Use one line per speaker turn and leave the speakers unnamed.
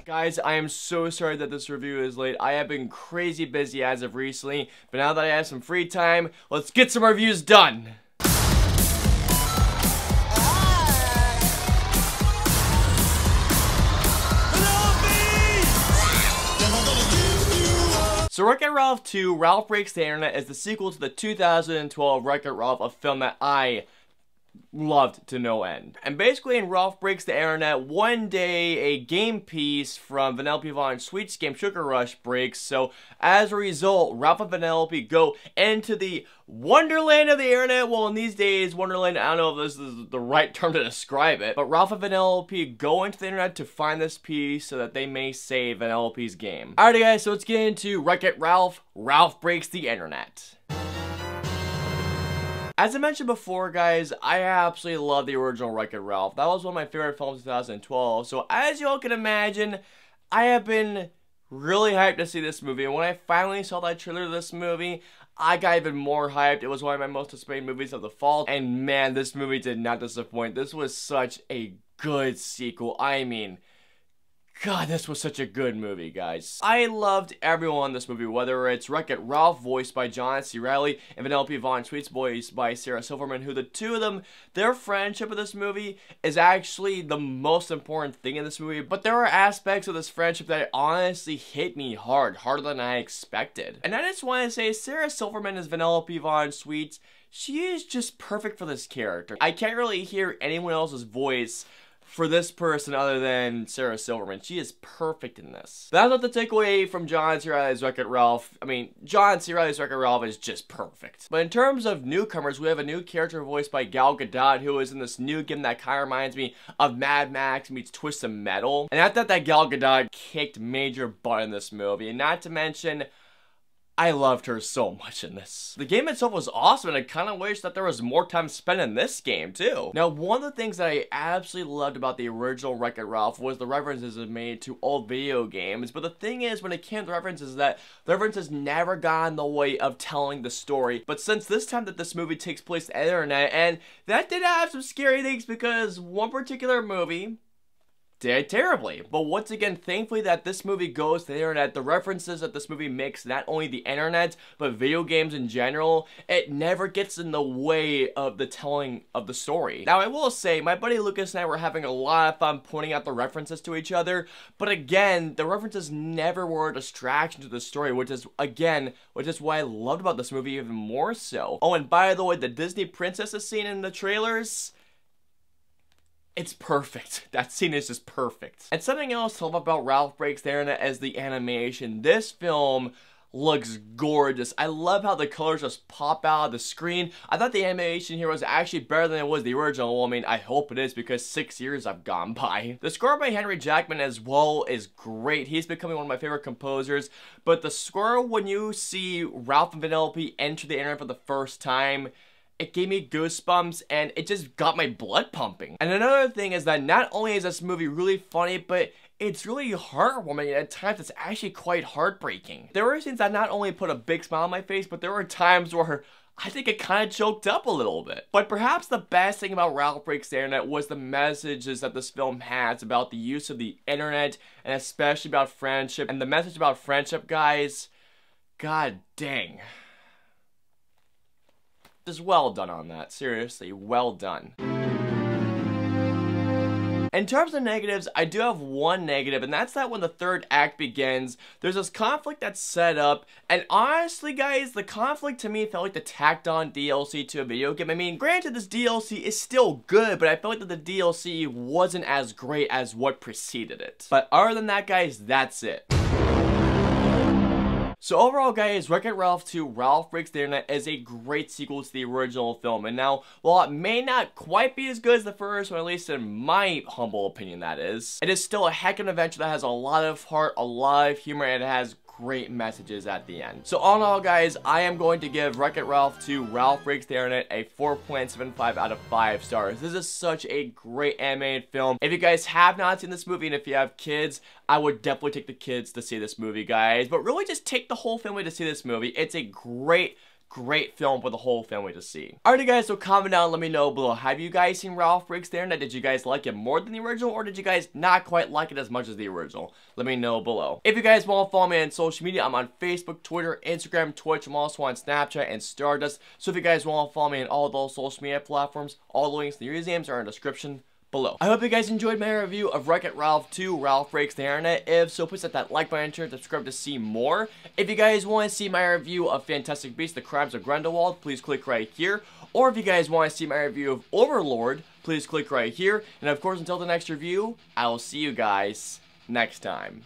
Guys, I am so sorry that this review is late. I have been crazy busy as of recently, but now that I have some free time, let's get some reviews done. So Wreck-It Ralph 2, Ralph Breaks the Internet is the sequel to the 2012 Wreck-It Ralph, a film that I loved to no end. And basically in Ralph Breaks the Internet, one day a game piece from Vanellope Von Sweet's game Sugar Rush breaks, so as a result, Ralph and Vanellope go into the wonderland of the internet. Well, in these days, wonderland, I don't know if this is the right term to describe it, but Ralph and Vanellope go into the internet to find this piece so that they may save Vanellope's game. Alrighty guys, so let's get into Wreck-It Ralph, Ralph Breaks the Internet. As I mentioned before, guys, I absolutely love the original Wreck-It Ralph. That was one of my favorite films in 2012. So as y'all can imagine, I have been really hyped to see this movie. And when I finally saw that trailer to this movie, I got even more hyped. It was one of my most anticipated movies of the fall. And man, this movie did not disappoint. This was such a good sequel. I mean, God, this was such a good movie, guys. I loved everyone in this movie, whether it's Wreck-It Ralph, voiced by John C. Reilly, and Vanellope Von Sweet's voiced by Sarah Silverman, who the two of them, their friendship in this movie is actually the most important thing in this movie, but there are aspects of this friendship that honestly hit me hard, harder than I expected. And I just want to say, Sarah Silverman as Vanellope Von Sweet, she is just perfect for this character. I can't really hear anyone else's voice for this person other than Sarah Silverman. She is perfect in this. That's not the takeaway from John C. Reilly's Wreck-It Ralph. I mean, John C. Reilly's Wreck-It Ralph is just perfect. But in terms of newcomers, we have a new character voiced by Gal Gadot, who is in this new game that kind of reminds me of Mad Max meets Twisted Metal. And I thought that Gal Gadot kicked major butt in this movie. And not to mention, I loved her so much in this. The game itself was awesome, and I kind of wish that there was more time spent in this game, too. Now, one of the things that I absolutely loved about the original Wreck-It Ralph was the references it made to old video games, but the thing is, when it came to references, that the references never got in the way of telling the story. But since this time that this movie takes place on the internet, and that did have some scary things, because one particular movie did terribly. But once again, thankfully that this movie goes to the internet, the references that this movie makes, not only the internet, but video games in general, it never gets in the way of the telling of the story. Now, I will say, my buddy Lucas and I were having a lot of fun pointing out the references to each other, but again, the references never were a distraction to the story, which is what I loved about this movie even more so. Oh, and by the way, the Disney princesses scene in the trailers, it's perfect. That scene is just perfect. And something else to love about Ralph Breaks the Internet is the animation. This film looks gorgeous. I love how the colors just pop out of the screen. I thought the animation here was actually better than it was the original. Well, I mean, I hope it is, because 6 years have gone by. The score by Henry Jackman as well is great. He's becoming one of my favorite composers. But the score, when you see Ralph and Vanellope enter the internet for the first time, it gave me goosebumps, and it just got my blood pumping. And another thing is that not only is this movie really funny, but it's really heartwarming. At times, it's actually quite heartbreaking. There were scenes that not only put a big smile on my face, but there were times where I think it kind of choked up a little bit. But perhaps the best thing about Ralph Breaks the Internet was the messages that this film has about the use of the internet, and especially about friendship. And the message about friendship, guys, god dang. Just well done on that. Seriously, well done. In terms of negatives, I do have one negative, and that's that when the third act begins, there's this conflict that's set up, and honestly, guys, the conflict to me felt like the tacked on DLC to a video game. I mean, granted, this DLC is still good, but I felt like that the DLC wasn't as great as what preceded it. But other than that, guys, that's it. So overall, guys, Wreck-It Ralph 2, Ralph Breaks the Internet is a great sequel to the original film. And now, while it may not quite be as good as the first one, at least in my humble opinion that is, it is still a heck of an adventure that has a lot of heart, a lot of humor, and it has great messages at the end. So all in all, guys, I am going to give Wreck-It Ralph 2, Ralph Breaks the Internet a 4.75 out of 5 stars. This is such a great animated film. If you guys have not seen this movie, and if you have kids, I would definitely take the kids to see this movie, guys. But really just take the whole family to see this movie. It's a great great film for the whole family to see. Alrighty guys, so comment down and let me know below. Have you guys seen Ralph Breaks the Internet? Did you guys like it more than the original, or did you guys not quite like it as much as the original? Let me know below. If you guys want to follow me on social media, I'm on Facebook, Twitter, Instagram, Twitch. I'm also on Snapchat and Stardust. So if you guys want to follow me on all those social media platforms, all the links to the usernames are in the description below. I hope you guys enjoyed my review of Wreck-It Ralph 2, Ralph Breaks the Internet. If so, please hit that like button and subscribe to see more. If you guys want to see my review of Fantastic Beasts, The Crimes of Grindelwald, please click right here. Or if you guys want to see my review of Overlord, please click right here. And of course, until the next review, I will see you guys next time.